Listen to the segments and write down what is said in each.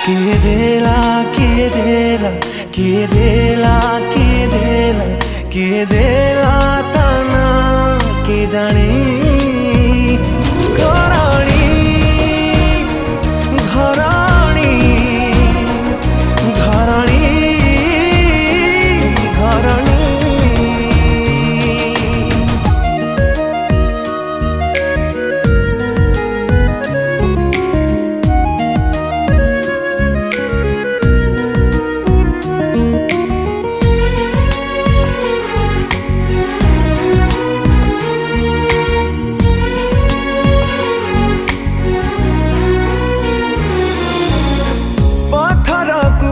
किए देला किए देला किए देला किए देला किए देला तना के जाने घराणी घराणी घराणी घराणी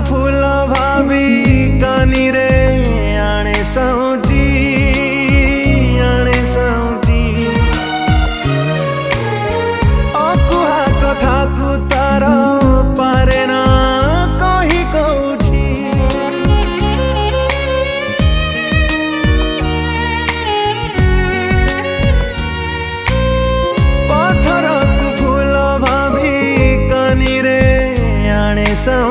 फूल भाभी कानी रे आने साउची अकुहा कथा को तार पारे ना कही कौठी पत्थर को फूल भाभी कानी रे आने साउची